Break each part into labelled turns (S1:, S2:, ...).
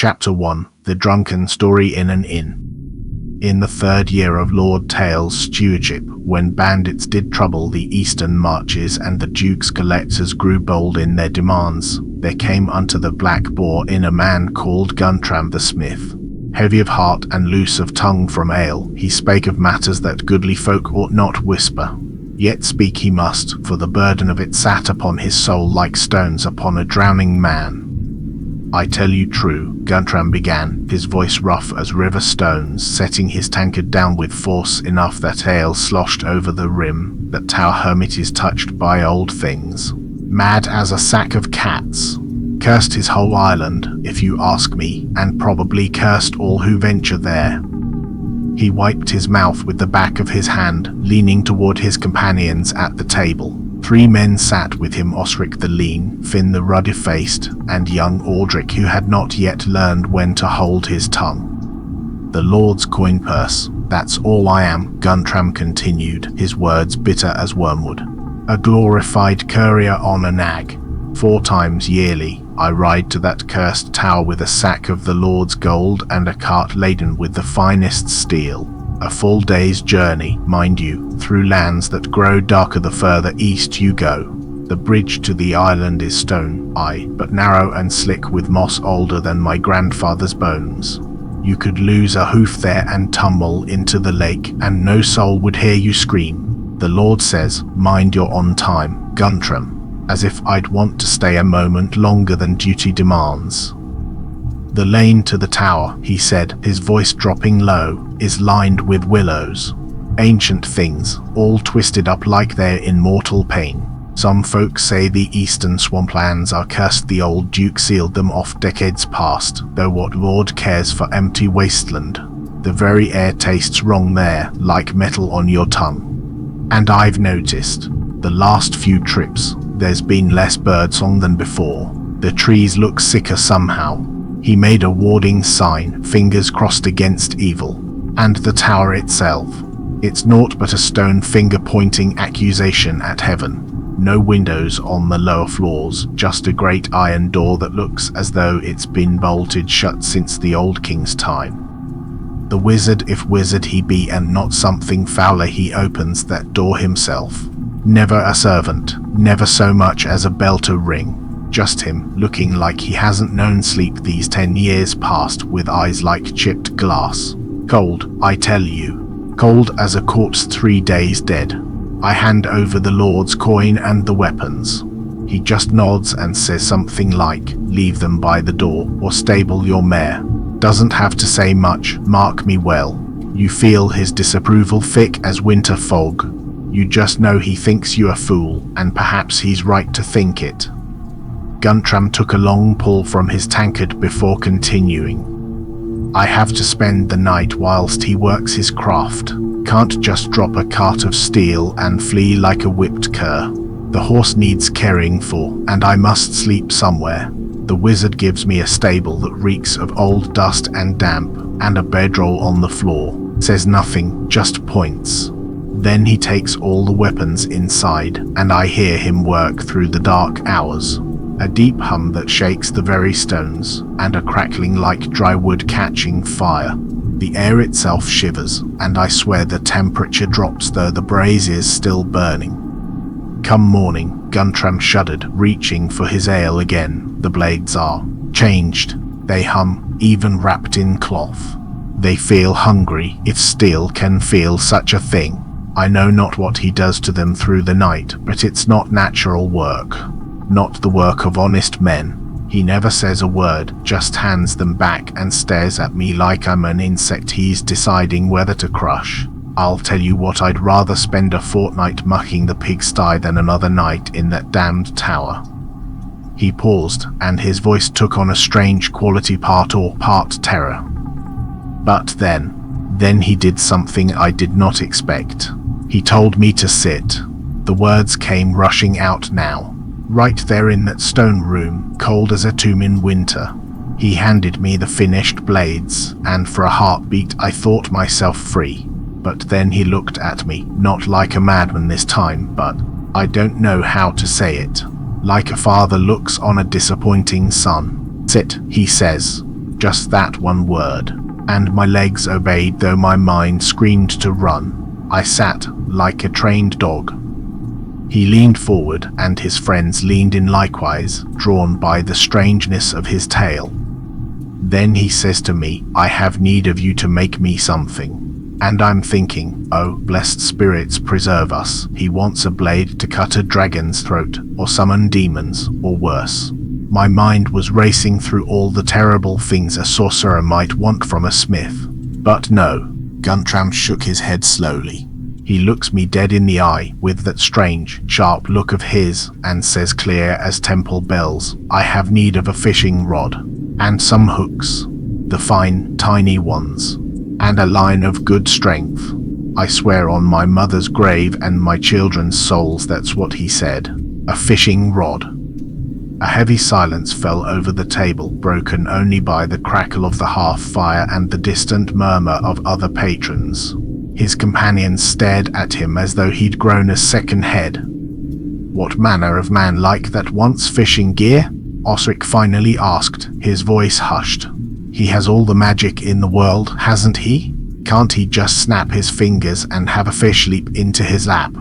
S1: Chapter 1. The Drunken Story in an Inn. In the third year of Lord Tail's stewardship, when bandits did trouble the eastern marches and the Duke's collectors grew bold in their demands, there came unto the Black Boar Inn a man called Guntram the smith. Heavy of heart and loose of tongue from ale, he spake of matters that goodly folk ought not whisper. Yet speak he must, for the burden of it sat upon his soul like stones upon a drowning man. I tell you true, Guntram began, his voice rough as river stones, setting his tankard down with force enough that ale sloshed over the rim, that our hermit is touched by old things. Mad as a sack of cats. Cursed his whole island, if you ask me, and probably cursed all who venture there. He wiped his mouth with the back of his hand, leaning toward his companions at the table. 3 men sat with him, Osric the lean, Finn the ruddy-faced, and young Aldrich who had not yet learned when to hold his tongue. The Lord's coin purse, that's all I am, Guntram continued, his words bitter as wormwood. A glorified courier on a nag. 4 times yearly, I ride to that cursed tower with a sack of the Lord's gold and a cart laden with the finest steel. A full day's journey, mind you, through lands that grow darker the further east you go. The bridge to the island is stone, aye, but narrow and slick with moss older than my grandfather's bones. You could lose a hoof there and tumble into the lake, and no soul would hear you scream. The Lord says, mind you're on time, Guntram, as if I'd want to stay a moment longer than duty demands. The lane to the tower, he said, his voice dropping low, is lined with willows. Ancient things, all twisted up like they're in mortal pain. Some folks say the eastern swamplands are cursed. The old Duke sealed them off decades past, though what lord cares for empty wasteland? The very air tastes wrong there, like metal on your tongue. And I've noticed, the last few trips, there's been less birdsong than before. The trees look sicker somehow. He made a warding sign, fingers crossed against evil. And the tower itself. It's naught but a stone finger-pointing accusation at heaven. No windows on the lower floors, just a great iron door that looks as though it's been bolted shut since the old king's time. The wizard, if wizard he be and not something fouler, he opens that door himself. Never a servant, never so much as a bell to ring. Just him, looking like he hasn't known sleep these 10 years past, with eyes like chipped glass. Cold, I tell you. Cold as a corpse 3 days dead. I hand over the Lord's coin and the weapons. He just nods and says something like, leave them by the door, or stable your mare. Doesn't have to say much, mark me well. You feel his disapproval thick as winter fog. You just know he thinks you a fool, and perhaps he's right to think it. Guntram took a long pull from his tankard before continuing. I have to spend the night whilst he works his craft. Can't just drop a cart of steel and flee like a whipped cur. The horse needs caring for, and I must sleep somewhere. The wizard gives me a stable that reeks of old dust and damp, and a bedroll on the floor. Says nothing, just points. Then he takes all the weapons inside, and I hear him work through the dark hours. A deep hum that shakes the very stones, and a crackling like dry wood catching fire. The air itself shivers, and I swear the temperature drops though the brazier is still burning. Come morning, Guntram shuddered, reaching for his ale again. The blades are changed. They hum, even wrapped in cloth. They feel hungry, if steel can feel such a thing. I know not what he does to them through the night, but it's not natural work. Not the work of honest men. He never says a word, just hands them back and stares at me like I'm an insect he's deciding whether to crush. I'll tell you what, I'd rather spend a fortnight mucking the pigsty than another night in that damned tower. He paused, and his voice took on a strange quality, part awe, part terror. But then he did something I did not expect. He told me to sit. The words came rushing out now. Right there in that stone room, cold as a tomb in winter. He handed me the finished blades, and for a heartbeat I thought myself free. But then he looked at me, not like a madman this time, but I don't know how to say it. Like a father looks on a disappointing son. Sit, he says. Just that one word, and my legs obeyed though my mind screamed to run. I sat like a trained dog. He leaned forward, and his friends leaned in likewise, drawn by the strangeness of his tale. Then he says to me, "I have need of you to make me something." And I'm thinking, oh, blessed spirits preserve us. He wants a blade to cut a dragon's throat, or summon demons, or worse. My mind was racing through all the terrible things a sorcerer might want from a smith. But no. Guntram shook his head slowly. He looks me dead in the eye with that strange, sharp look of his, and says clear as temple bells, "I have need of a fishing rod, and some hooks, the fine, tiny ones, and a line of good strength. I swear on my mother's grave and my children's souls that's what he said. A fishing rod." A heavy silence fell over the table, broken only by the crackle of the hearth fire and the distant murmur of other patrons. His companions stared at him as though he'd grown a second head. "What manner of man like that wants fishing gear?" Osric finally asked, his voice hushed. "He has all the magic in the world, hasn't he? Can't he just snap his fingers and have a fish leap into his lap?"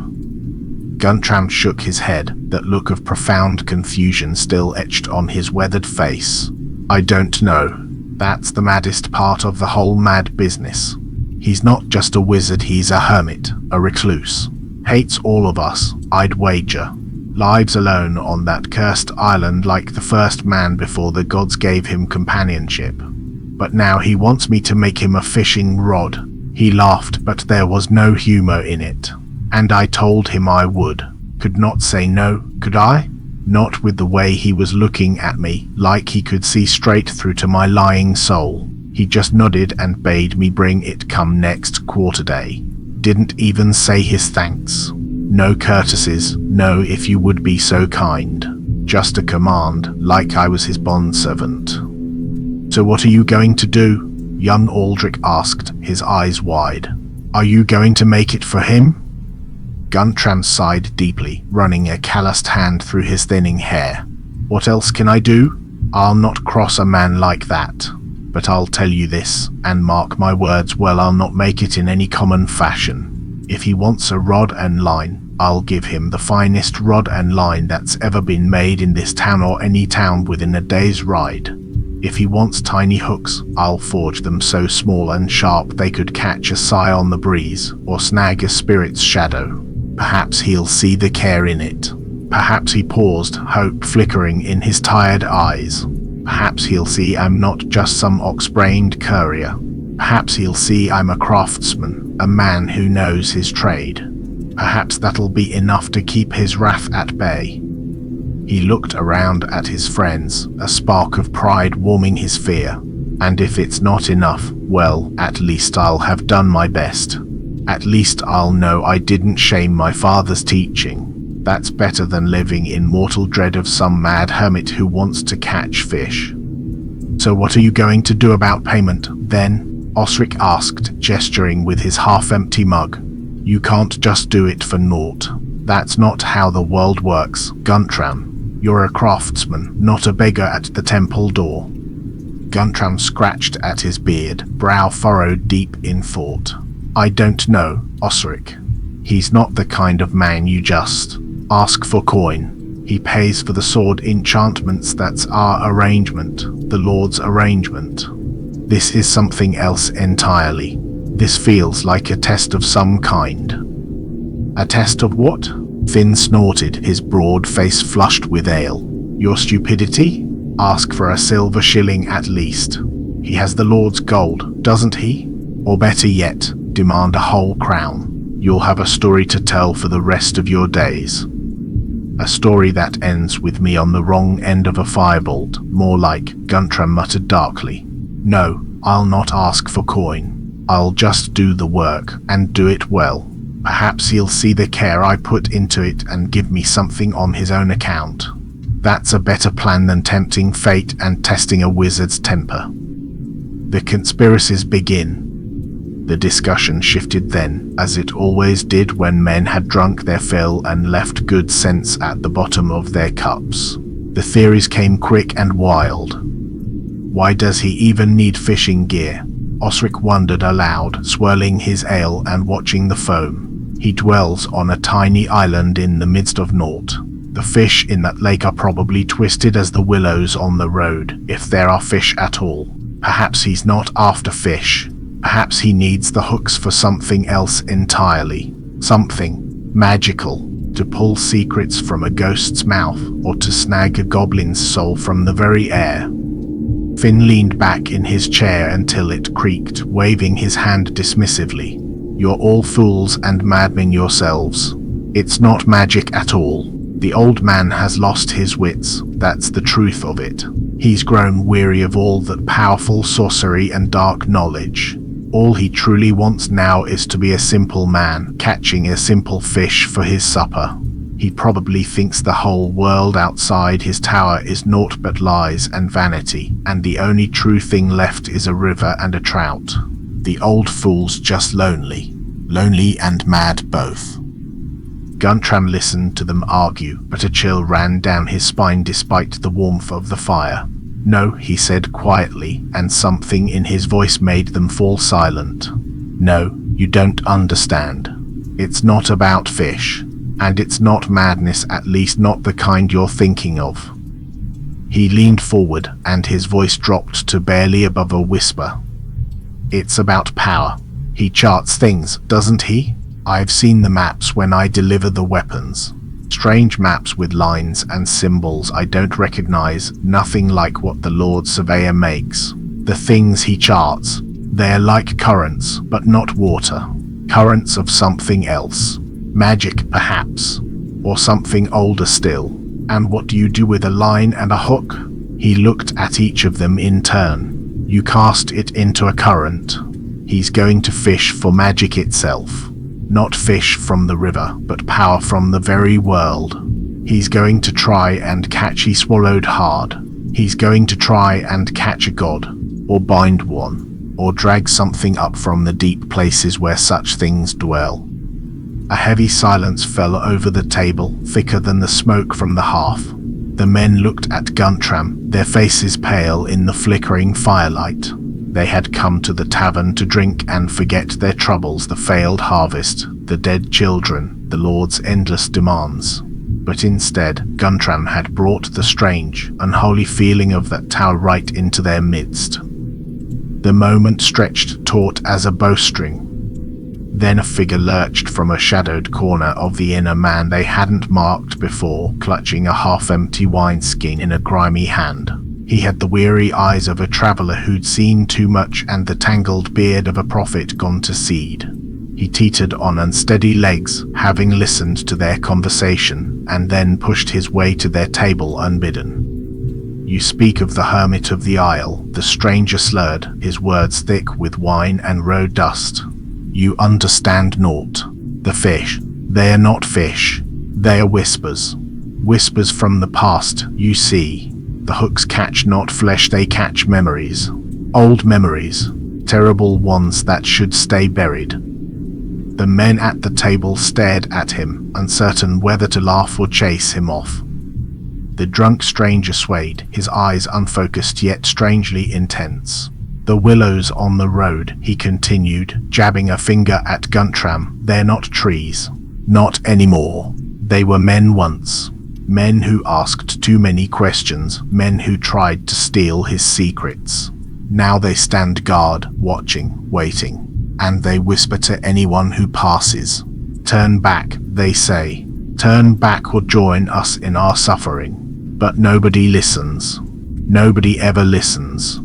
S1: Guntram shook his head, that look of profound confusion still etched on his weathered face. "I don't know. That's the maddest part of the whole mad business. He's not just a wizard, he's a hermit, a recluse. Hates all of us, I'd wager. Lives alone on that cursed island like the first man before the gods gave him companionship. But now he wants me to make him a fishing rod." He laughed, but there was no humor in it. "And I told him I would. Could not say no, could I? Not with the way he was looking at me, like he could see straight through to my lying soul. He just nodded and bade me bring it come next quarter day. Didn't even say his thanks. No courtesies, no if you would be so kind. Just a command, like I was his bondservant." "So what are you going to do?" young Aldrich asked, his eyes wide. "Are you going to make it for him?" Guntram sighed deeply, running a calloused hand through his thinning hair. "What else can I do? I'll not cross a man like that. But I'll tell you this, and mark my words well, I'll not make it in any common fashion. If he wants a rod and line, I'll give him the finest rod and line that's ever been made in this town or any town within a day's ride. If he wants tiny hooks, I'll forge them so small and sharp they could catch a sigh on the breeze, or snag a spirit's shadow. Perhaps he'll see the care in it." Perhaps he paused, hope flickering in his tired eyes. "Perhaps he'll see I'm not just some ox-brained courier. Perhaps he'll see I'm a craftsman, a man who knows his trade. Perhaps that'll be enough to keep his wrath at bay." He looked around at his friends, a spark of pride warming his fear. "And if it's not enough, well, at least I'll have done my best. At least I'll know I didn't shame my father's teaching. That's better than living in mortal dread of some mad hermit who wants to catch fish." "So what are you going to do about payment, then?" Osric asked, gesturing with his half-empty mug. "You can't just do it for naught. That's not how the world works, Guntram. You're a craftsman, not a beggar at the temple door." Guntram scratched at his beard, brow furrowed deep in thought. "I don't know, Osric. He's not the kind of man you just ask for coin. He pays for the sword enchantments. That's our arrangement, the Lord's arrangement. This is something else entirely. This feels like a test of some kind." "A test of what?" Finn snorted, his broad face flushed with ale. "Your stupidity? Ask for a silver shilling at least. He has the Lord's gold, doesn't he? Or better yet, demand a whole crown. You'll have a story to tell for the rest of your days. A story that ends with me on the wrong end of a firebolt, more like," Guntram muttered darkly. "No, I'll not ask for coin. I'll just do the work, and do it well. Perhaps he'll see the care I put into it and give me something on his own account. That's a better plan than tempting fate and testing a wizard's temper." The conspiracies begin. The discussion shifted then, as it always did when men had drunk their fill and left good sense at the bottom of their cups. The theories came quick and wild. Why does he even need fishing gear? Osric wondered aloud, swirling his ale and watching the foam. He dwells on a tiny island in the midst of naught. The fish in that lake are probably twisted as the willows on the road, if there are fish at all. Perhaps he's not after fish. Perhaps he needs the hooks for something else entirely. Something magical. To pull secrets from a ghost's mouth, or to snag a goblin's soul from the very air. Finn leaned back in his chair until it creaked, waving his hand dismissively. You're all fools and madmen yourselves. It's not magic at all. The old man has lost his wits, that's the truth of it. He's grown weary of all that powerful sorcery and dark knowledge. All he truly wants now is to be a simple man, catching a simple fish for his supper. He probably thinks the whole world outside his tower is naught but lies and vanity, and the only true thing left is a river and a trout. The old fool's just lonely. Lonely and mad both. Guntram listened to them argue, but a chill ran down his spine despite the warmth of the fire. No, he said quietly, and something in his voice made them fall silent. No, you don't understand. It's not about fish. And it's not madness, at least not the kind you're thinking of. He leaned forward, and his voice dropped to barely above a whisper. It's about power. He charts things, doesn't he? I've seen the maps when I deliver the weapons. Strange maps with lines and symbols I don't recognize, nothing like what the Lord Surveyor makes. The things he charts, they're like currents, but not water. Currents of something else. Magic, perhaps. Or something older still. And what do you do with a line and a hook? He looked at each of them in turn. You cast it into a current. He's going to fish for magic itself. Not fish from the river, but power from the very world. He's going to try and catch. He swallowed hard. He's going to try and catch a god, or bind one, or drag something up from the deep places where such things dwell. A heavy silence fell over the table, thicker than the smoke from the hearth. The men looked at Guntram, their faces pale in the flickering firelight. They had come to the tavern to drink and forget their troubles, the failed harvest, the dead children, the Lord's endless demands. But instead, Guntram had brought the strange, unholy feeling of that tower right into their midst. The moment stretched taut as a bowstring. Then a figure lurched from a shadowed corner of the inner man they hadn't marked before, clutching a half-empty wineskin in a grimy hand. He had the weary eyes of a traveler who'd seen too much and the tangled beard of a prophet gone to seed. He teetered on unsteady legs, having listened to their conversation, and then pushed his way to their table unbidden. You speak of the hermit of the isle, the stranger slurred, his words thick with wine and road dust. You understand naught. The fish, they are not fish. They are whispers. Whispers from the past, you see. The hooks catch not flesh, they catch memories. Old memories. Terrible ones that should stay buried. The men at the table stared at him, uncertain whether to laugh or chase him off. The drunk stranger swayed, his eyes unfocused yet strangely intense. The willows on the road, he continued, jabbing a finger at Guntram, they're not trees. Not anymore. They were men once. Men who asked too many questions, men who tried to steal his secrets. Now they stand guard, watching, waiting, and they whisper to anyone who passes. Turn back, they say. Turn back or join us in our suffering. But nobody listens. Nobody ever listens.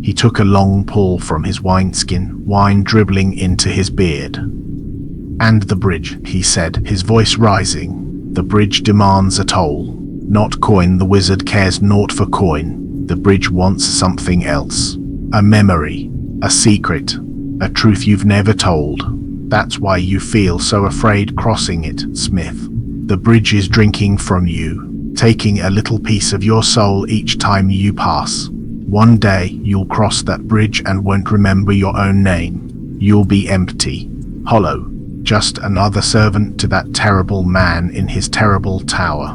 S1: He took a long pull from his wineskin, wine dribbling into his beard. And the bridge, he said, his voice rising. The bridge demands a toll. Not coin, the wizard cares naught for coin. The bridge wants something else. A memory. A secret. A truth you've never told. That's why you feel so afraid crossing it, Smith. The bridge is drinking from you, taking a little piece of your soul each time you pass. One day, you'll cross that bridge and won't remember your own name. You'll be empty. Hollow. Just another servant to that terrible man in his terrible tower.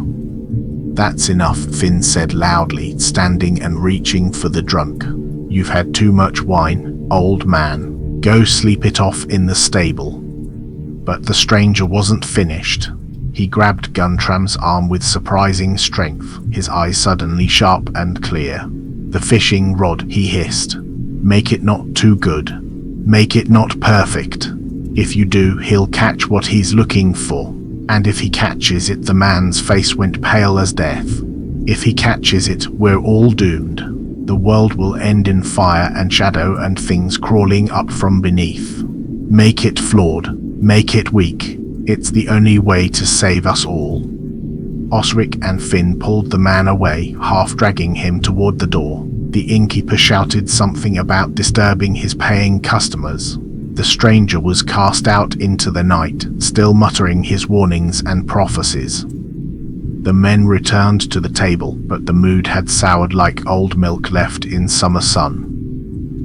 S1: "That's enough," Finn said loudly, standing and reaching for the drunk. "You've had too much wine, old man. Go sleep it off in the stable." But the stranger wasn't finished. He grabbed Guntram's arm with surprising strength, his eyes suddenly sharp and clear. "The fishing rod," he hissed. "Make it not too good. Make it not perfect. If you do, he'll catch what he's looking for. And if he catches it," the man's face went pale as death. "If he catches it, we're all doomed. The world will end in fire and shadow and things crawling up from beneath. Make it flawed. Make it weak. It's the only way to save us all." Osric and Finn pulled the man away, half dragging him toward the door. The innkeeper shouted something about disturbing his paying customers. The stranger was cast out into the night, still muttering his warnings and prophecies. The men returned to the table, but the mood had soured like old milk left in summer sun.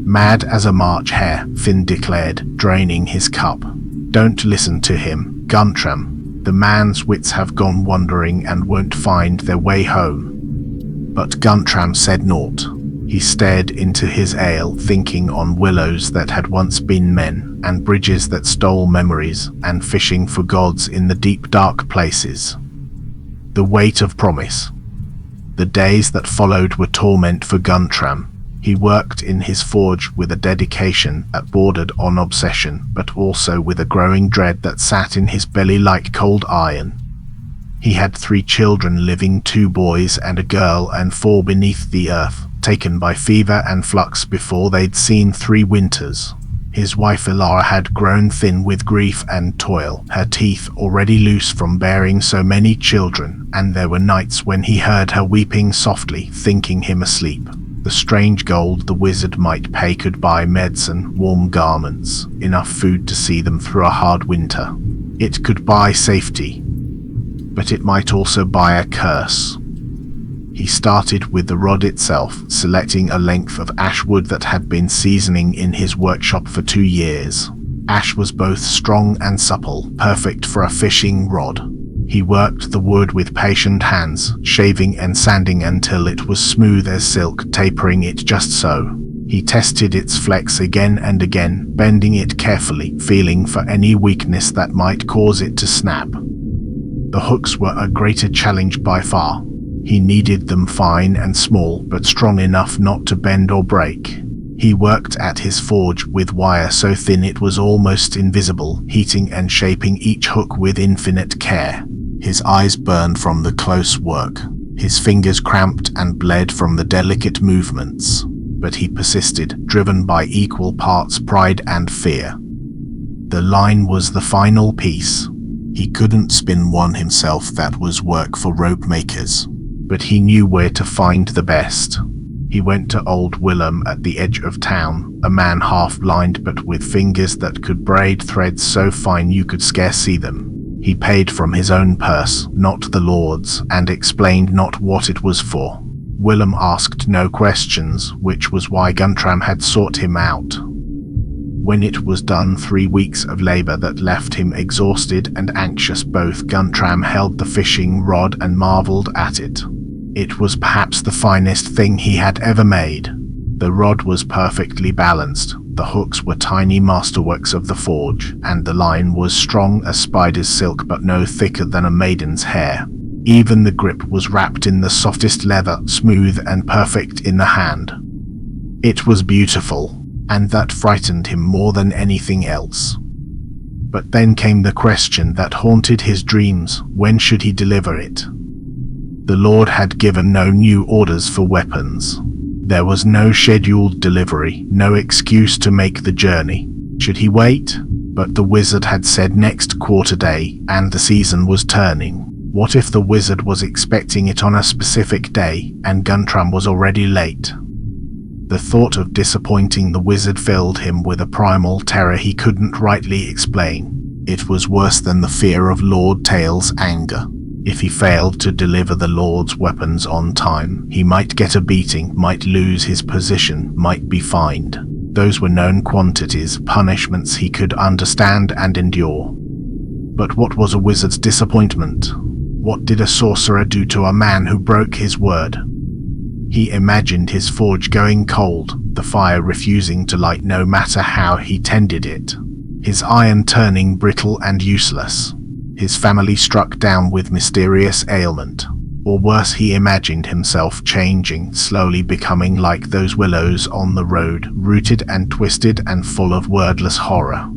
S1: "Mad as a March hare," Finn declared, draining his cup. "Don't listen to him, Guntram. The man's wits have gone wandering and won't find their way home." But Guntram said naught. He stared into his ale, thinking on willows that had once been men, and bridges that stole memories, and fishing for gods in the deep dark places. The weight of promise. The days that followed were torment for Guntram. He worked in his forge with a dedication that bordered on obsession, but also with a growing dread that sat in his belly like cold iron. He had 3 children living, 2 boys and a girl, and 4 beneath the earth, taken by fever and flux before they'd seen 3 winters. His wife Ilara had grown thin with grief and toil, her teeth already loose from bearing so many children, and there were nights when he heard her weeping softly, thinking him asleep. The strange gold the wizard might pay could buy medicine, warm garments, enough food to see them through a hard winter. It could buy safety, but it might also buy a curse. He started with the rod itself, selecting a length of ash wood that had been seasoning in his workshop for 2 years. Ash was both strong and supple, perfect for a fishing rod. He worked the wood with patient hands, shaving and sanding until it was smooth as silk, tapering it just so. He tested its flex again and again, bending it carefully, feeling for any weakness that might cause it to snap. The hooks were a greater challenge by far. He needed them fine and small, but strong enough not to bend or break. He worked at his forge with wire so thin it was almost invisible, heating and shaping each hook with infinite care. His eyes burned from the close work. His fingers cramped and bled from the delicate movements. But he persisted, driven by equal parts pride and fear. The line was the final piece. He couldn't spin one himself, that was work for rope makers. But he knew where to find the best. He went to old Willem at the edge of town, a man half blind but with fingers that could braid threads so fine you could scarce see them. He paid from his own purse, not the Lord's, and explained not what it was for. Willem asked no questions, which was why Guntram had sought him out. When it was done, 3 weeks of labor that left him exhausted and anxious, both Guntram held the fishing rod and marveled at it. It was perhaps the finest thing he had ever made. The rod was perfectly balanced, the hooks were tiny masterworks of the forge, and the line was strong as spider's silk but no thicker than a maiden's hair. Even the grip was wrapped in the softest leather, smooth and perfect in the hand. It was beautiful, and that frightened him more than anything else. But then came the question that haunted his dreams: when should he deliver it? The Lord had given no new orders for weapons. There was no scheduled delivery, no excuse to make the journey. Should he wait? But the wizard had said next quarter day, and the season was turning. What if the wizard was expecting it on a specific day, and Guntram was already late? The thought of disappointing the wizard filled him with a primal terror he couldn't rightly explain. It was worse than the fear of Lord Tail's anger. If he failed to deliver the Lord's weapons on time, he might get a beating, might lose his position, might be fined. Those were known quantities, punishments he could understand and endure. But what was a wizard's disappointment? What did a sorcerer do to a man who broke his word? He imagined his forge going cold, the fire refusing to light no matter how he tended it, his iron turning brittle and useless, his family struck down with mysterious ailment. Or worse, he imagined himself changing, slowly becoming like those willows on the road, rooted and twisted and full of wordless horror.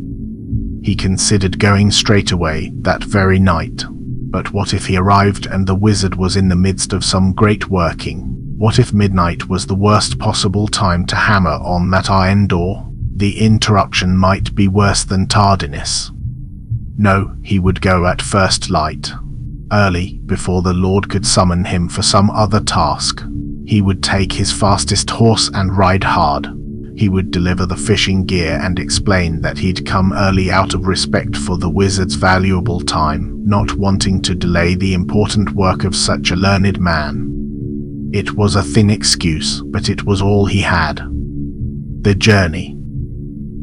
S1: He considered going straight away, that very night. But what if he arrived and the wizard was in the midst of some great working? What if midnight was the worst possible time to hammer on that iron door? The interruption might be worse than tardiness. No, he would go at first light. Early, before the Lord could summon him for some other task. He would take his fastest horse and ride hard. He would deliver the fishing gear and explain that he'd come early out of respect for the wizard's valuable time, not wanting to delay the important work of such a learned man. It was a thin excuse, but it was all he had. The journey.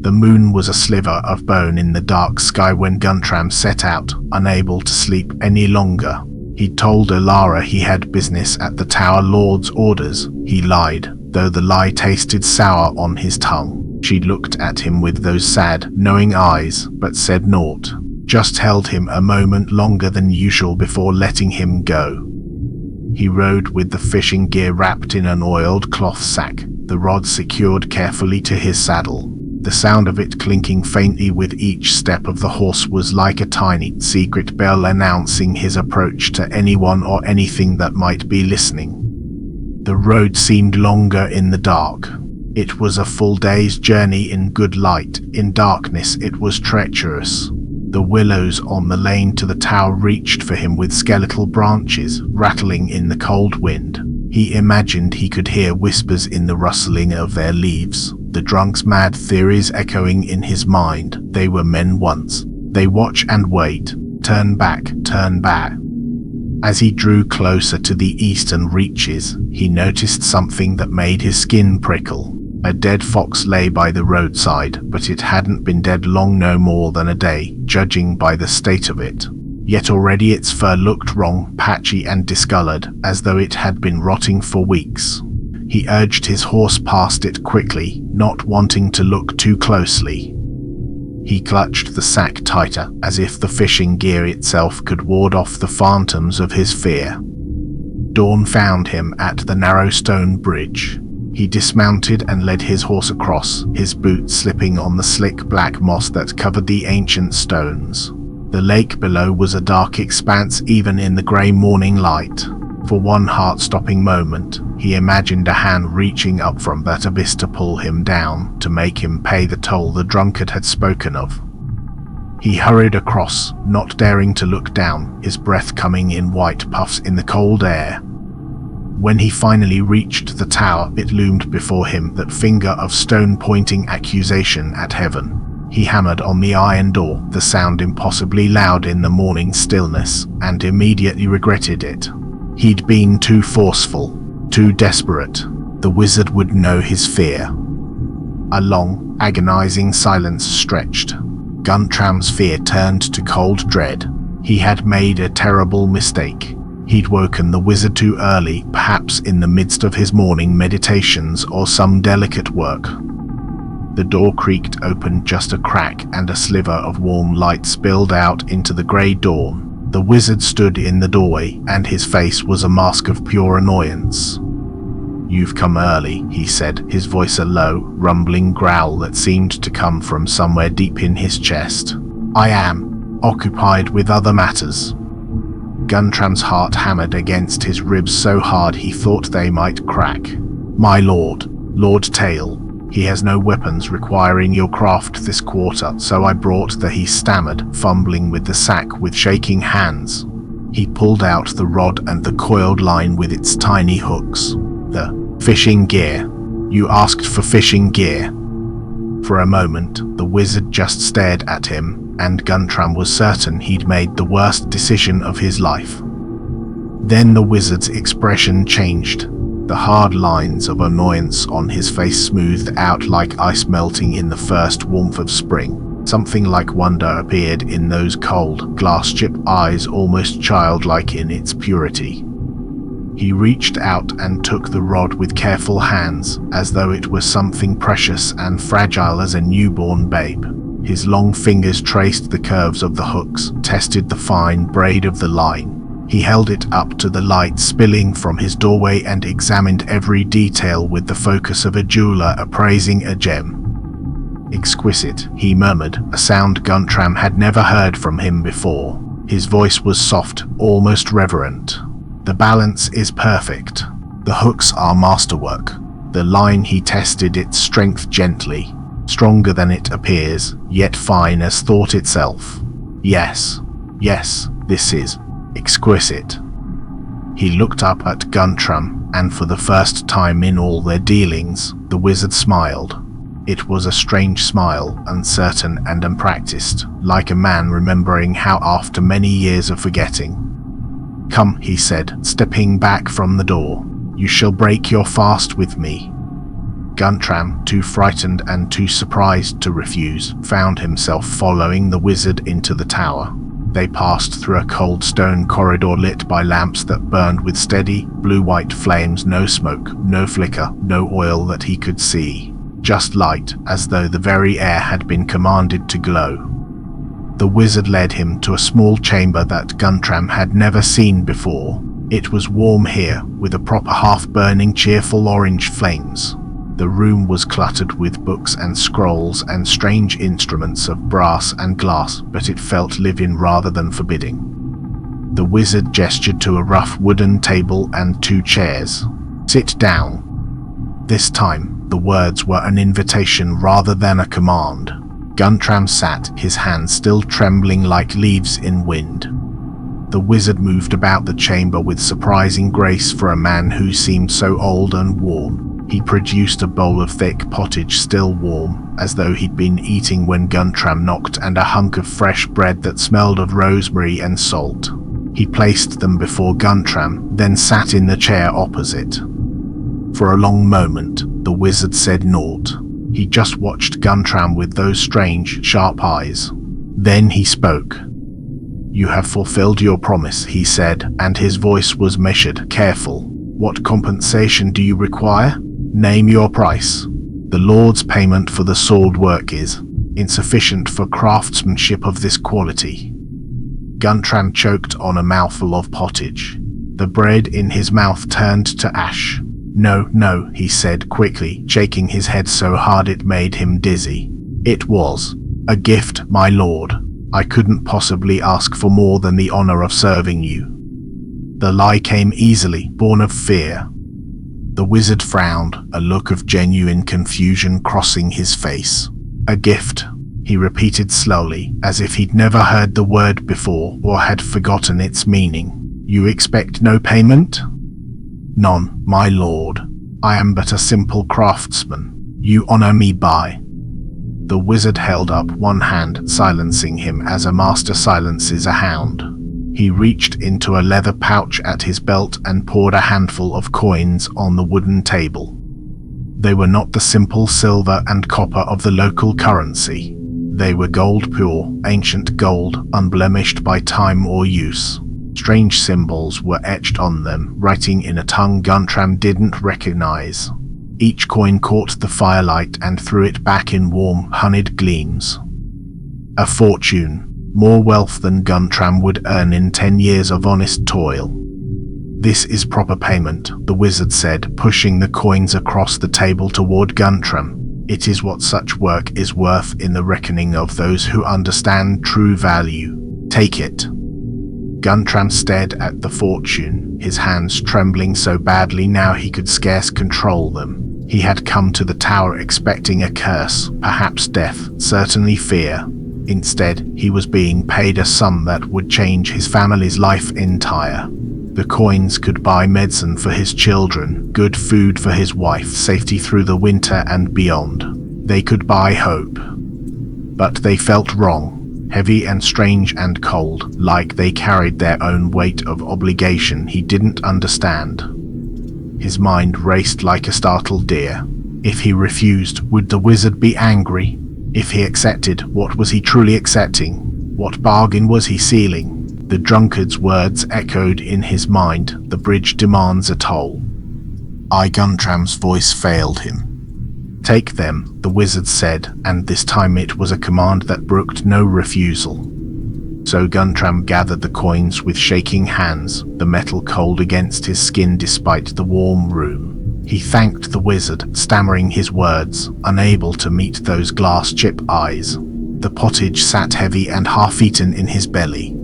S1: The moon was a sliver of bone in the dark sky when Guntram set out, unable to sleep any longer. He told Alara he had business at the Tower Lord's orders. He lied, though the lie tasted sour on his tongue. She looked at him with those sad, knowing eyes, but said naught, just held him a moment longer than usual before letting him go. He rode with the fishing gear wrapped in an oiled cloth sack, the rod secured carefully to his saddle. The sound of it clinking faintly with each step of the horse was like a tiny, secret bell announcing his approach to anyone or anything that might be listening. The road seemed longer in the dark. It was a full day's journey in good light. In darkness it was treacherous. The willows on the lane to the tower reached for him with skeletal branches, rattling in the cold wind. He imagined he could hear whispers in the rustling of their leaves, the drunk's mad theories echoing in his mind. They were men once. They watch and wait. Turn back, turn back. As he drew closer to the eastern reaches, he noticed something that made his skin prickle. A dead fox lay by the roadside, but it hadn't been dead long, no more than a day, judging by the state of it. Yet already its fur looked wrong, patchy and discolored, as though it had been rotting for weeks. He urged his horse past it quickly, not wanting to look too closely. He clutched the sack tighter, as if the fishing gear itself could ward off the phantoms of his fear. Dawn found him at the narrow stone bridge. He dismounted and led his horse across, his boots slipping on the slick black moss that covered the ancient stones. The lake below was a dark expanse even in the grey morning light. For one heart-stopping moment, he imagined a hand reaching up from that abyss to pull him down, to make him pay the toll the drunkard had spoken of. He hurried across, not daring to look down, his breath coming in white puffs in the cold air. When he finally reached the tower, it loomed before him, that finger of stone pointing accusation at heaven. He hammered on the iron door, the sound impossibly loud in the morning stillness, and immediately regretted it. He'd been too forceful, too desperate. The wizard would know his fear. A long, agonizing silence stretched. Guntram's fear turned to cold dread. He had made a terrible mistake. He'd woken the wizard too early, perhaps in the midst of his morning meditations or some delicate work. The door creaked open just a crack, and a sliver of warm light spilled out into the grey dawn. The wizard stood in the doorway, and his face was a mask of pure annoyance. "You've come early," he said, his voice a low, rumbling growl that seemed to come from somewhere deep in his chest. "I am occupied with other matters." Guntram's heart hammered against his ribs so hard he thought they might crack. "My lord, Lord Tail, he has no weapons requiring your craft this quarter, so I brought the," he stammered, fumbling with the sack with shaking hands. He pulled out the rod and the coiled line with its tiny hooks. "The fishing gear. You asked for fishing gear." For a moment, the wizard just stared at him, and Guntram was certain he'd made the worst decision of his life. Then the wizard's expression changed. The hard lines of annoyance on his face smoothed out like ice melting in the first warmth of spring. Something like wonder appeared in those cold, glass-chip eyes, almost childlike in its purity. He reached out and took the rod with careful hands, as though it was something precious and fragile as a newborn babe. His long fingers traced the curves of the hooks, tested the fine braid of the line. He held it up to the light spilling from his doorway and examined every detail with the focus of a jeweler appraising a gem. "Exquisite," he murmured, a sound Guntram had never heard from him before. His voice was soft, almost reverent. "The balance is perfect. The hooks are masterwork." The line he tested its strength gently, stronger than it appears, yet fine as thought itself. Yes, this is exquisite." He looked up at Guntram, and for the first time in all their dealings, the wizard smiled. It was a strange smile, uncertain and unpracticed, like a man remembering how after many years of forgetting. "Come," he said, stepping back from the door. "You shall break your fast with me." Guntram, too frightened and too surprised to refuse, found himself following the wizard into the tower. They passed through a cold stone corridor lit by lamps that burned with steady, blue-white flames, no smoke, no flicker, no oil that he could see. Just light, as though the very air had been commanded to glow. The wizard led him to a small chamber that Guntram had never seen before. It was warm here, with a proper half-burning cheerful orange flames. The room was cluttered with books and scrolls and strange instruments of brass and glass, but it felt live-in rather than forbidding. The wizard gestured to a rough wooden table and 2 chairs. "Sit down." This time, the words were an invitation rather than a command. Guntram sat, his hands still trembling like leaves in wind. The wizard moved about the chamber with surprising grace for a man who seemed so old and worn. He produced a bowl of thick pottage still warm, as though he'd been eating when Guntram knocked, and a hunk of fresh bread that smelled of rosemary and salt. He placed them before Guntram, then sat in the chair opposite. For a long moment, the wizard said naught. He just watched Guntram with those strange, sharp eyes. Then he spoke. "You have fulfilled your promise," he said, and his voice was measured, careful. "What compensation do you require? Name your price." "The Lord's payment for the sword work is insufficient for craftsmanship of this quality." Guntram choked on a mouthful of pottage. The bread in his mouth turned to ash. No, he said quickly, shaking his head so hard it made him dizzy. "It was a gift, my lord. I couldn't possibly ask for more than the honor of serving you." The lie came easily, born of fear. The wizard frowned, a look of genuine confusion crossing his face. "A gift," he repeated slowly, as if he'd never heard the word before or had forgotten its meaning. "You expect no payment?" "None, my lord. I am but a simple craftsman. You honor me by..." The wizard held up one hand, silencing him as a master silences a hound. He reached into a leather pouch at his belt and poured a handful of coins on the wooden table. They were not the simple silver and copper of the local currency. They were gold, pure, ancient gold, unblemished by time or use. Strange symbols were etched on them, writing in a tongue Guntram didn't recognize. Each coin caught the firelight and threw it back in warm, honeyed gleams. A fortune, more wealth than Guntram would earn in 10 years of honest toil. "This is proper payment," the wizard said, pushing the coins across the table toward Guntram. "It is what such work is worth in the reckoning of those who understand true value. Take it." Guntram stared at the fortune, his hands trembling so badly now he could scarce control them. He had come to the tower expecting a curse, perhaps death, certainly fear. Instead, he was being paid a sum that would change his family's life entire. The coins could buy medicine for his children, good food for his wife, safety through the winter and beyond. They could buy hope. But they felt wrong. Heavy and strange and cold, like they carried their own weight of obligation he didn't understand. His mind raced like a startled deer. If he refused, would the wizard be angry? If he accepted, what was he truly accepting? What bargain was he sealing? The drunkard's words echoed in his mind. The bridge demands a toll. Guntram's voice failed him. Take them, the wizard said, and this time it was a command that brooked no refusal. So Guntram gathered the coins with shaking hands, the metal cold against his skin despite the warm room. He thanked the wizard, stammering his words, unable to meet those glass chip eyes. The pottage sat heavy and half-eaten in his belly.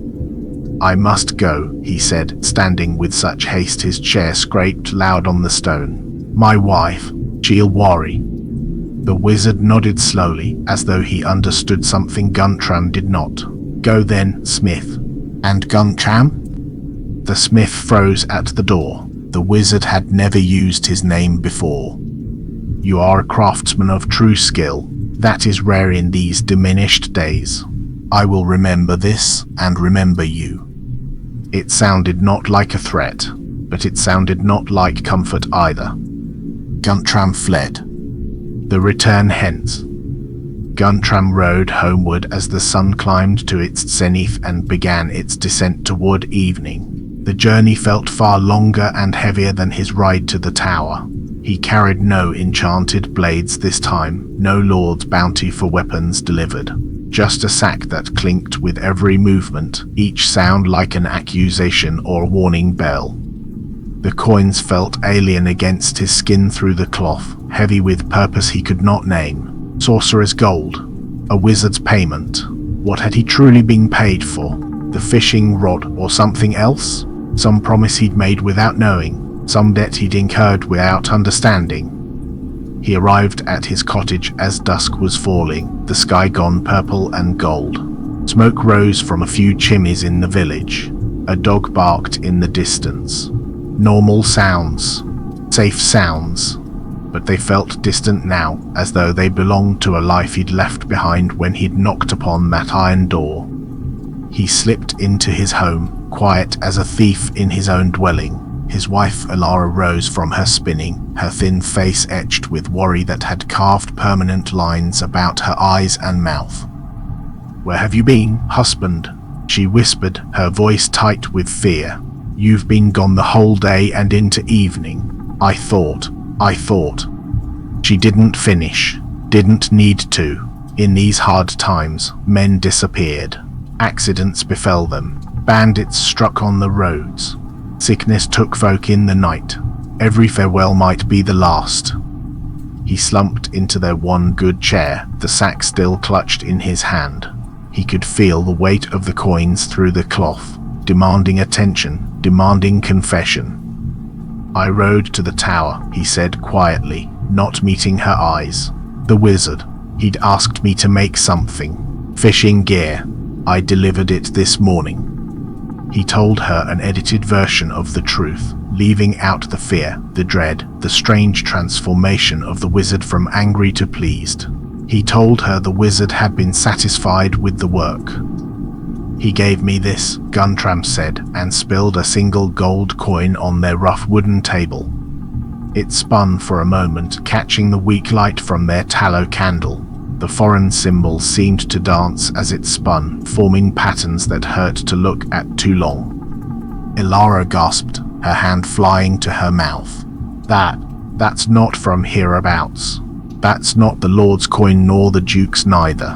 S1: I must go, he said, standing with such haste his chair scraped loud on the stone. My wife, she'll worry. The wizard nodded slowly, as though he understood something Guntram did not. Go then, smith. And Guntram? The smith froze at the door. The wizard had never used his name before. You are a craftsman of true skill. That is rare in these diminished days. I will remember this, and remember you. It sounded not like a threat, but it sounded not like comfort either. Guntram fled. The return hence. Guntram rode homeward as the sun climbed to its zenith and began its descent toward evening. The journey felt far longer and heavier than his ride to the tower. He carried no enchanted blades this time, no lord's bounty for weapons delivered. Just a sack that clinked with every movement, each sound like an accusation or warning bell. The coins felt alien against his skin through the cloth, heavy with purpose he could not name. Sorcerer's gold. A wizard's payment. What had he truly been paid for? The fishing rod or something else? Some promise he'd made without knowing, some debt he'd incurred without understanding. He arrived at his cottage as dusk was falling, the sky gone purple and gold. Smoke rose from a few chimneys in the village. A dog barked in the distance. Normal sounds. Safe sounds. But they felt distant now, as though they belonged to a life he'd left behind when he'd knocked upon that iron door. He slipped into his home, quiet as a thief in his own dwelling. His wife Elara rose from her spinning, her thin face etched with worry that had carved permanent lines about her eyes and mouth. Where have you been, husband? She whispered, her voice tight with fear. You've been gone the whole day and into evening. I thought. She didn't finish. Didn't need to. In these hard times, men disappeared. Accidents befell them. Bandits struck on the roads. Sickness took folk in the night. Every farewell might be the last. He slumped into their one good chair, the sack still clutched in his hand. He could feel the weight of the coins through the cloth, demanding attention, demanding confession. I rode to the tower, he said quietly, not meeting her eyes. The wizard. He'd asked me to make something. Fishing gear. I delivered it this morning. He told her an edited version of the truth, leaving out the fear, the dread, the strange transformation of the wizard from angry to pleased. He told her the wizard had been satisfied with the work. He gave me this, Guntram said, and spilled a single gold coin on their rough wooden table. It spun for a moment, catching the weak light from their tallow candle. The foreign symbol seemed to dance as it spun, forming patterns that hurt to look at too long. Elara gasped, her hand flying to her mouth. That's not from hereabouts. That's not the Lord's coin nor the Duke's neither.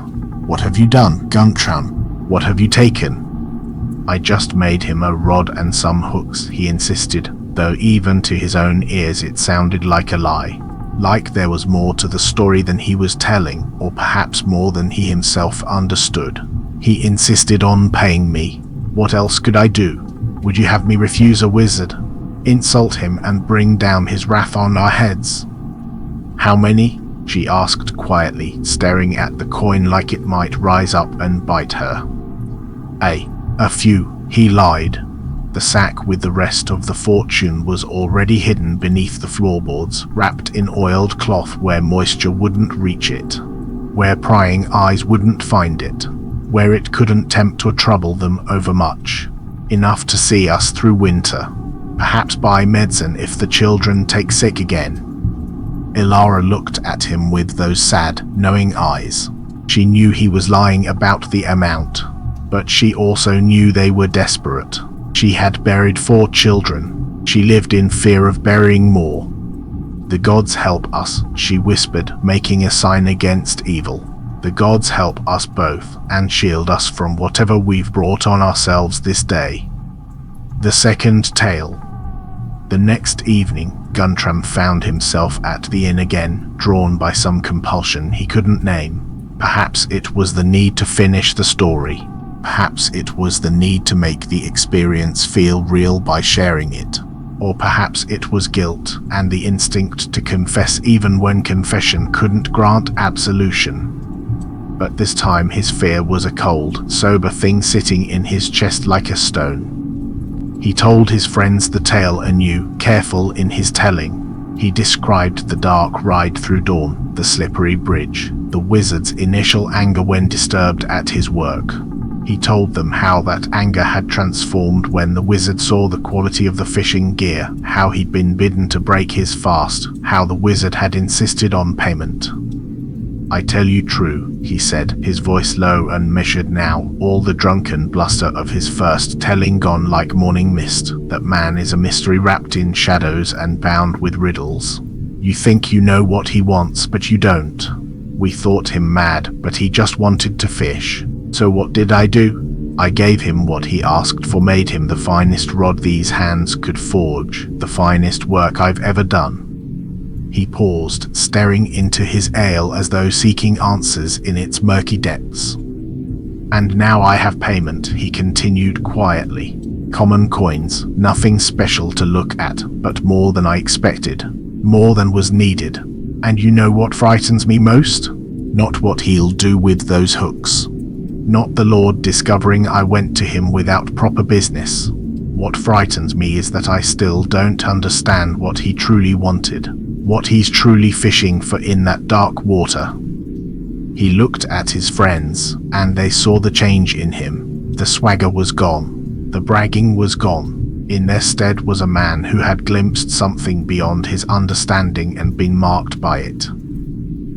S1: What have you done, Guntram? What have you taken? I just made him a rod and some hooks, he insisted, though even to his own ears it sounded like a lie. Like there was more to the story than he was telling, or perhaps more than he himself understood. He insisted on paying me. What else could I do? Would you have me refuse a wizard? Insult him and bring down his wrath on our heads? How many? She asked quietly, staring at the coin like it might rise up and bite her. A few, he lied. The sack with the rest of the fortune was already hidden beneath the floorboards, wrapped in oiled cloth where moisture wouldn't reach it, where prying eyes wouldn't find it, where it couldn't tempt or trouble them overmuch. Enough to see us through winter, perhaps buy medicine if the children take sick again. Elara looked at him with those sad, knowing eyes. She knew he was lying about the amount, but she also knew they were desperate. She had buried 4 children. She lived in fear of burying more. "The gods help us," she whispered, making a sign against evil. "The gods help us both, and shield us from whatever we've brought on ourselves this day." The second tale. The next evening, Guntram found himself at the inn again, drawn by some compulsion he couldn't name. Perhaps it was the need to finish the story. Perhaps it was the need to make the experience feel real by sharing it. Or perhaps it was guilt and the instinct to confess even when confession couldn't grant absolution. But this time his fear was a cold, sober thing sitting in his chest like a stone. He told his friends the tale anew, careful in his telling. He described the dark ride through dawn, the slippery bridge, the wizard's initial anger when disturbed at his work. He told them how that anger had transformed when the wizard saw the quality of the fishing gear, how he'd been bidden to break his fast, how the wizard had insisted on payment. "I tell you true," he said, his voice low and measured now, all the drunken bluster of his first telling gone like morning mist, that man is a mystery wrapped in shadows and bound with riddles. You think you know what he wants, but you don't. We thought him mad, but he just wanted to fish. So what did I do? I gave him what he asked for, made him the finest rod these hands could forge, the finest work I've ever done." He paused, staring into his ale as though seeking answers in its murky depths. "And now I have payment," he continued quietly. "Common coins, nothing special to look at, but more than I expected, more than was needed. And you know what frightens me most? Not what he'll do with those hooks. Not the Lord discovering I went to him without proper business. What frightens me is that I still don't understand what he truly wanted, what he's truly fishing for in that dark water." He looked at his friends, and they saw the change in him. The swagger was gone. The bragging was gone. In their stead was a man who had glimpsed something beyond his understanding and been marked by it.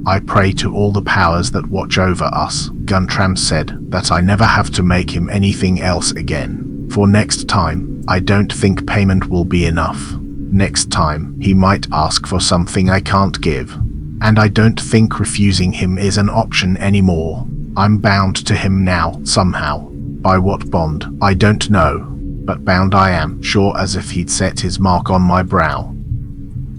S1: "I pray to all the powers that watch over us," Guntram said, "that I never have to make him anything else again. For next time, I don't think payment will be enough. Next time, he might ask for something I can't give. And I don't think refusing him is an option anymore. I'm bound to him now, somehow. By what bond, I don't know. But bound I am, sure as if he'd set his mark on my brow."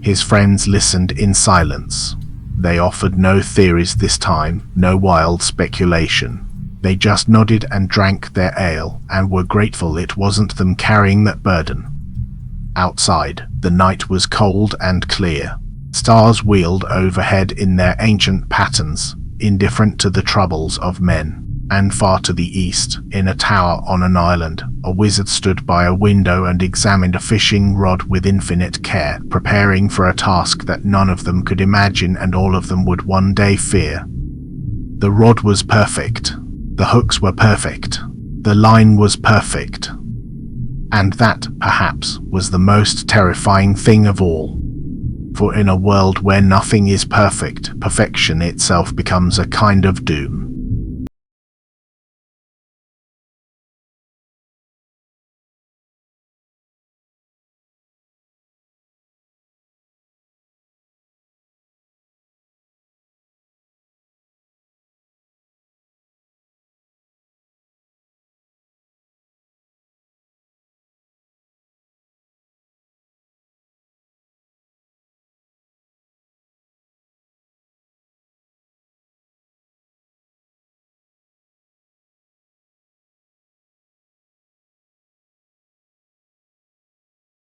S1: His friends listened in silence. They offered no theories this time, no wild speculation. They just nodded and drank their ale, and were grateful it wasn't them carrying that burden. Outside, the night was cold and clear. Stars wheeled overhead in their ancient patterns, indifferent to the troubles of men. And far to the east, in a tower on an island, a wizard stood by a window and examined a fishing rod with infinite care, preparing for a task that none of them could imagine and all of them would one day fear. The rod was perfect. The hooks were perfect. The line was perfect. And that, perhaps, was the most terrifying thing of all. For in a world where nothing is perfect, perfection itself becomes a kind of doom.